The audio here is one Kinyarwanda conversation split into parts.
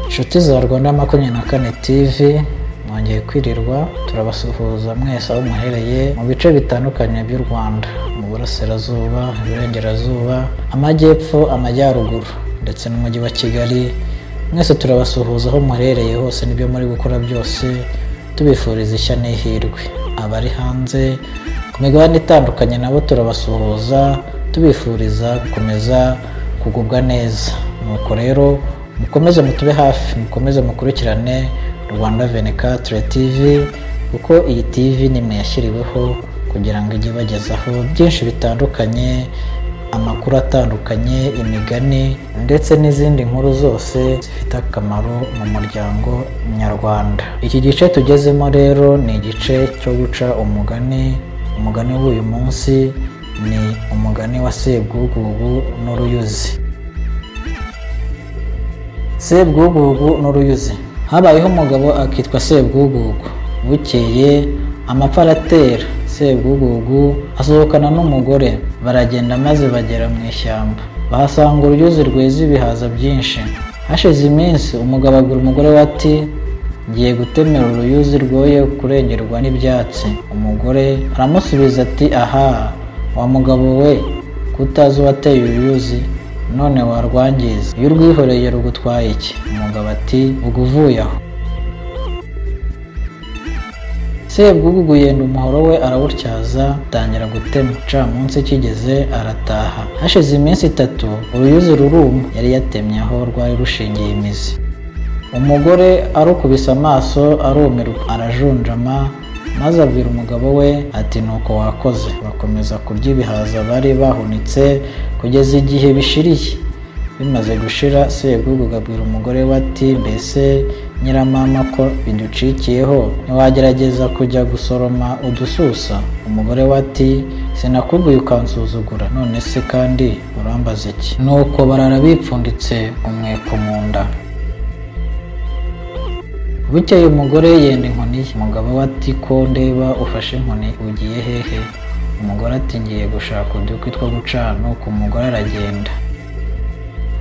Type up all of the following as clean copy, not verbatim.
Inshuti za Rwanda 24 TV mwongeye kwirirwa, turabasuhuza mwese aho muhereye mu bice bitandukanye by'u Rwanda, mu burasirazuba, iburengerazuba, amajyepfo, amajyaruguru ndetse n'umujyi wa Kigali. Mwese turabasuhuza aho muherereye hose n'ibyo muri gukora byose, tubifuriza ishya n'ihirwe. Abari hanze ku migabane itandukanye nabo turabasuhuza, tubifuriza gukomeza kugubwa neza. Nuko rero mukomeze mutube hafi, mukomeze mukurikirane Rwanda 24 TV, kuko iyi TV nimwe yashyiriweho kugira ngo ijye bagezaho byinshi bitandukanye, amakuru atandukanye, imigani ndetse n'izindi nkuru zose zifite akamaro mu muryango nyarwanda. Iki gice tugezemo rero ni igice cyo guca umugani. Umugani w'uyu munsi ni umugani wa Sebwugugu n'Uruyuzi. Sebwugugu n'Uruyuzi. Habayeho umugabo akitwa Sebwugugu. Bukeye amapfa aratera. Sebwugugu asohokana n'umugore, baragenda maze bagera mu ishyamba. Bahasanga uruyuzi rweza ibihaza byinshi. Hashize iminsi umugabo abwira umugore we ati, ngiye gutemera uruyuzi rwoye kurengerwa n'ibyatsi. Umugore aramusubiza ati, aha wa mugabo we, kutazi uwateye uruyuzi none warwangiza, iyo urwihoreye rugutwaye iki? Umugabo ati, vuga uvuye aho. Sebwugugu yenda umuhoro we arawutyaza, atangira gutema. Munsi kigeze arataha. Hashize iminsi 3 uruyuzi ruruma, yari yatemye aho rwari rushingiye imizi. Umugore arukubise amaso arumirwa, arajunjama maze abwira umugabo we ati, nuko wakoze. Bakomeza kurya ibihaza bari bahunitse kugeza igihe bishiriye. Bimaze gushira, Sebwugugu abwira umugore we ati, mbese nyiramama ko biducikiyeho, ntiwagerageza kujya gusoroma udususa? Umugore we ati, sinakubwiye ukansuzugura, none se kandi urambaza iki? Nuko barara bipfunditse umweko mu nda. Bukeye umugore yenda inkoni ye. Umugabo we ati, ko ndeba ufashe inkoni ugiye hehe? Umugore ati, ngiye gushaka udukwi two gucana. Nuko umugore aragenda.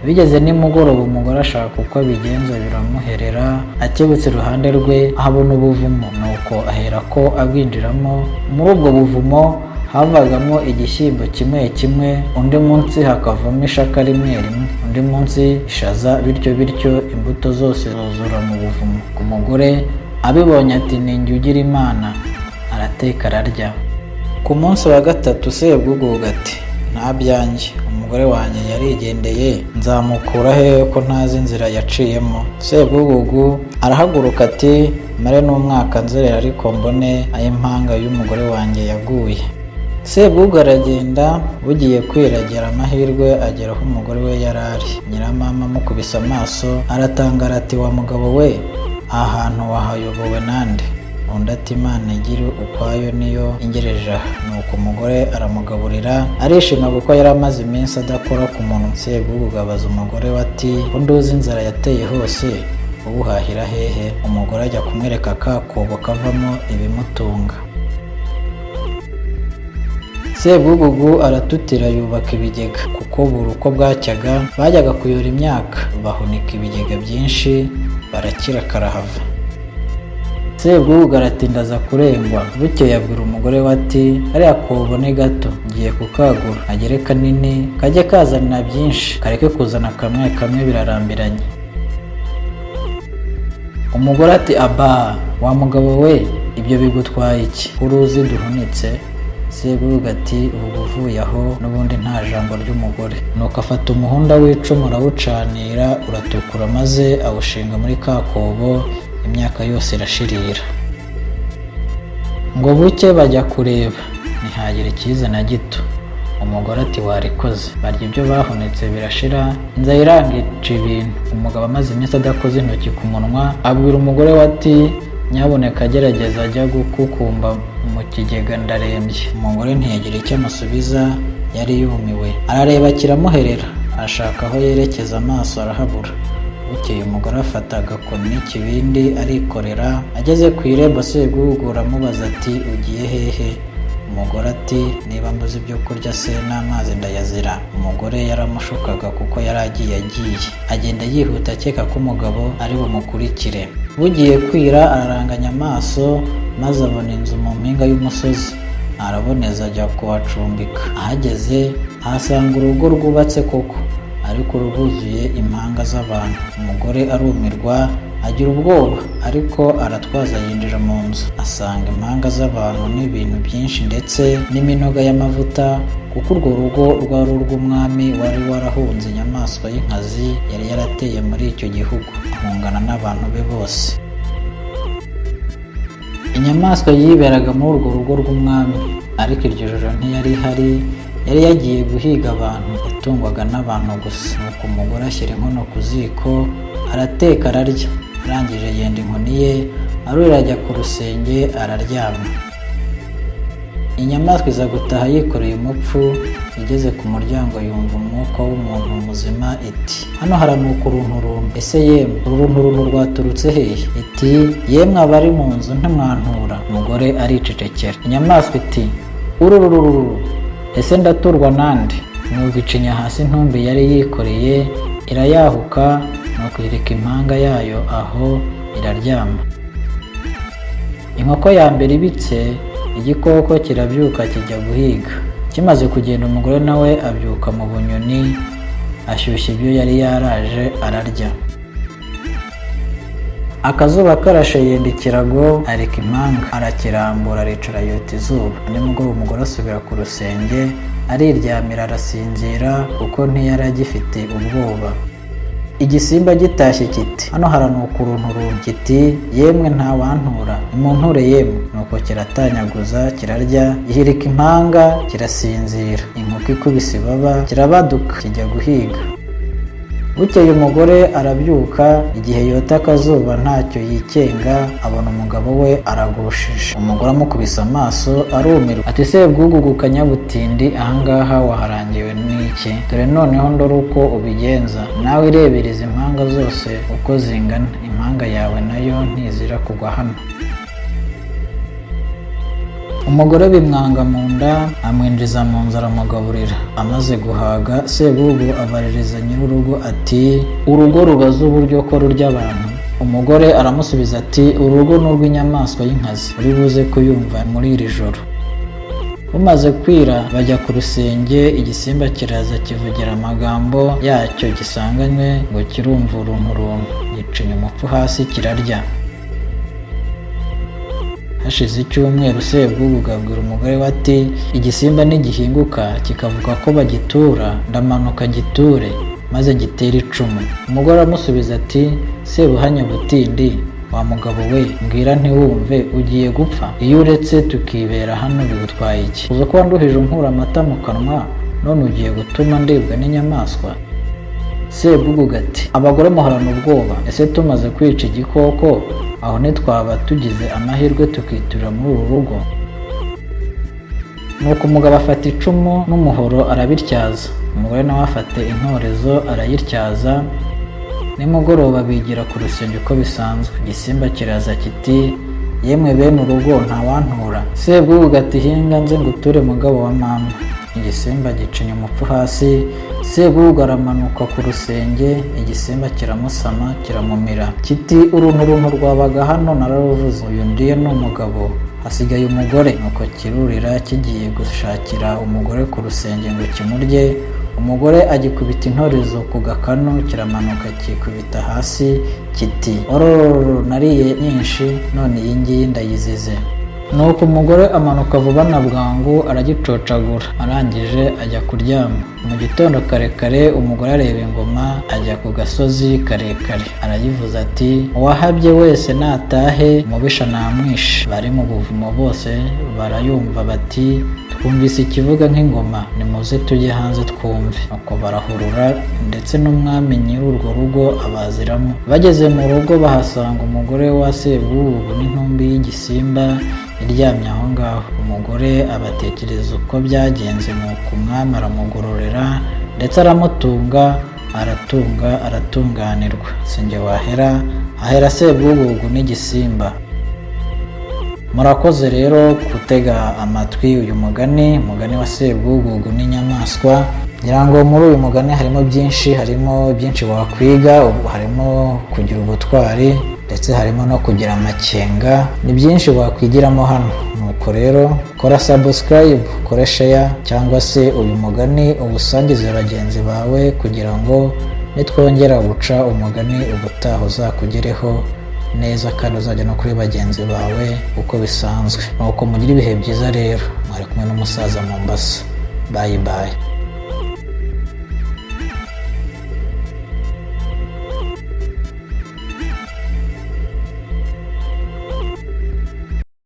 Bigeze nimugoroba, umugore ashaka uko abigenza biramuherera. Akebutse iruhande rwe ahabona ubuvumo, nuko aherako abwinjiramo. Muri ubwo buvumo havagamo igishyimbo kimwe kimwe, undi munsi hakavamo ishaka rimwe rimwe, undi munsi ishaza, bityo imbuto zose zuzura mu buvumo. Umugore abibonye ati, ninjye ugira Imana. Arateka ararya. Ku munsi wa 3 Sebwugugu ati, nta byanjye, umugore wanjye yarigendeye, nzamukura he ko ntazi inzira yaciyemo? Sebwugugu arahaguruka ati, mare n'umwaka nzerera ariko mbone ay'impanga y'umugore wanjye yaguye. Sebwugugu aragenda, bugiye kwiragera amahirwe agera aho umugore we yarari. Nyiramama amukubise amaso aratangara ati, wa mugabo we, aha hantu wahayobowe nande? Undi ati, Imana igira ukwayo niyo ingereje aha. Nuko umugore aramugaburira arishima kuko yari amaze iminsi adakora ku munwa. Sebwugugu abaza umugore we ati, unduzi inzara yateye hose, ubuhahira hehe? Umugore ajya kumwereka ka kobo kavamo ibimutunga. Sebwugugu aratutira yubaka ibigega, kuko buri uko bwacyaga bajyaga kuyora imyaka, bahunika ibigega byinshi, barakira karahava. Sebwugugu aratindaza kurengwa. Bukeye abwira umugore we ati, kariya kobo ni gato, ngiye kukagura, agere kanini kajye kazanira byinshi, kareke kuzana kamwe kamwe birarambiranye. Umugore ati, aba wa mugabo we, ibyo bigutwaye iki? Uruzi duhunitse? Sebwugugu ati, ubu uvuye aho, n'ubundi nta jambo ry'umugore. Nuko afata umuhunda w'icumu arawucanira, uratukura, maze awushinga muri ka kobo. Imyaka yose irashirira. Ngo buke bajya kureba, ntihagire ikiza na gito. Umugore ati, warikoze. Barya ibyo bahunitse birashira, inzara irangica ibintu. Umugabo amaze iminsi adakoze intoki ku munwa, abwira umugore we ati, nyaboneka agerageza ajya gukukumba mu kigega, ndarembye. Umugore ntiyagira icyo amusubiza, yari yumiwe. Arareba kiramuherera, ashaka aho yerekeza amaso arahabura. Bukeye umugore afata agakoni n'ikibindi arikorera. Ageze ku irembo, Sebwugugu aramubaza ati, ugiye hehe? Umugore ati niba mbuze ibyo kurya se n'amazi ndayazira. Umugore yaramushukaga kuko yari agiye agenda yihuta akeka ko umugabo ari bumukurikire. Bugiye kwira araranganya amaso maze abona inzu mu mpinga y'umusozi, araboneza ajya kuhacumbika. Ahageze ahasanga urugo rwubatse koko, ariko rwuzuye impanga z'abantu. Umugore arumirwa agira ubwoba, ariko aratwaza yinjira mu nzu, asanga impanga z'abantu n'ibintu byinshi ndetse n'iminoga y'amavuta, kuko urwo rugo rwari urw'umwami wari warahunze inyamaswa y'inkazi yari yarateye muri icyo gihugu, ahungana n'abantu be bose. Inyamaswa yiberaga muri urwo rugo rw'umwami, ariko iryo joro ntiyari ihari, yari yagiye guhiga abantu, yatungwaga n'abantu gusa. Nuko umugore ashyira inkono ku ziko, arateka ararya, arangije yenda inkoni ye, arurira ajya ku rusenge araryama. Inyamaswa iza gutaha yikoreye umupfu, igeze ku muryango yumva umwuka w'umuntu muzima iti hano haranuka urunturuntu. Ese yemwe uru runturuntu rwaturutse hehe? Iti yemwe abari mu nzu ntimwantura. Umugore aricecekera. Inyamaswa iti ururururu, ese ndaturwa nande? Nuko icinya hasi intumbi yari yikoreye, irayahuka, nuko ireka impanga yayo aho iraryama. Inkoko ya mbere ibitse, igikoko kirabyuka kijya guhiga. Kimaze kugenda umugore nawe abyuka mu bunyoni, ashyushya ibyo yari yaraje ararya. Akazuba karashe yenda ikirago, areka impanga, arakirambura aricara yota izuba. Nimugoroba umugore asubira ku rusenge, ariryamira arasinzira kuko ntiyari agifite ubwoba. Igisimba gitashye kiti hano haranuka urunturuntu. Kiti yemwe ntawantura, nimunture yemwe. Nuko kiratanyaguza kirarya, gihirika impanga, kirasinzira. Inkoko ikubise ibaba, kirabaduka kijya guhiga. Bukeye umugore arabyuka, igihe yota akazuba ntacyo yikenga, abona umugabo we aragushije. Umugore amukubise amaso arumirwa, ati sebwugugu kanyabutindi, ahangaha waharangiwe n'iki? Dore noneho ndore uko ubigenza, nawe irebere izi impanga zose uko zingana, impanga yawe nayo ntizira kugwa hano. Umugore bimwanga mu nda, amwinjiza mu nzu aramugaburira. Amaze guhaga, sebwugugu abaririza nyir'urugo ati urugo rubaza uburyo ko rurya abantu. Umugore aramusubiza ati urugo ni urw'inyamaswa y'inkazi, uri buze kuyumva muri iri joro. Bumaze kwira bajya ku rusenge, igisimba kiraza kivugira amagambo yacyo gisanganywe ngo kirumva urunturuntu, gicinya umupfu hasi kirarya. Hashize icyumweru sebwugugu abwira umugore we ati igisimba nigihinguka kikavuga ko bagitura, ndamanuka giture maze gitere icumu. Umugore aramusubiza ati sebuhanya butindi, wa mugabo we mbwira ntiwumve, ugiye gupfa? Iyo uretse tukibera hano bigutwaye iki? uzi ko wanduhije unkura amata mu kanwa, none ugiye gutuma ndibwa n'inyamaswa? Sebwugugu ati abagore muhorana ubwoba, ese tumaze kwica igikoko aho ntitwaba tugize amahirwe tukiturira muri uru rugo? Nuko umugabo afata icumu n'umuhoro arabityaza, umugore nawe afata intorezo arayityaza. Nimugoroba bigira ku rusenge uko bisanzwe. Igisimba kiraza kiti yemwe bene urugo ntawantura. Sebwugugu ati hinga nze nguture mugabo wa mama. Igisimba gicinya umupfu hasi, sebwugugu aramanuka ku rusenge, igisimba kiramusama kiramumira. Kiti urunturuntu rwabaga hano nararuvuze, uyu ndiye ni umugabo, hasigaye umugore. Nuko kirurira kigiye gushakira umugore ku rusenge ngo kimurye. Umugore agikubita intorezo ku gakanu, kiramanuka kikubita hasi kiti orororo nariye nyinshi, none iyi ngiyi ndayizize. Nuko umugore amanuka vuba na bwangu aragicocagura, arangije ajya kuryama. Mu gitondo kare kare umugore areba ingoma, ajya ku gasozi karekare, arayivuza ati uwahabye wese natahe, umubisha namwishe. Bari mu buvumo bose barayumva bati twumvise ikivuga nk'ingoma, nimuze tujye hanze twumve. Nuko barahurura, ndetse n'umwami nyir'urwo rugo abaziramo. Bageze mu rugo bahasanga umugore wa sebwugugu n'intumbi y'igisimba iryamye aho ngaho. Umugore abatekereza uko byagenze, nuko umwami aramugororera ndetse aramutunga, aratunganirwa. Sinjye wahera, ahera sebwugugu n'igisimba. Murakoze rero gutega amatwi uyu umugani wa Sebwugugu n'inyamaswa. Ngira ngo muri uyu mugani harimo byinshi wakwiga, harimo kugira ubutwari ndetse harimo no kugira amakenga. Ni byinshi wakwigiramo hano. Nuko rero kora subscribe, kora share cyangwa se uyu mugani ubusangize bagenzi bawe kugira ngo nitwongera guca umugani ubutaha uzakugereho neza kandi uzajya no kuri bagenzi bawe uko bisanzwe. Nuko mugire ibihe byiza rero. Mwari kumwe n'umusaza Mombasa. Bye bye.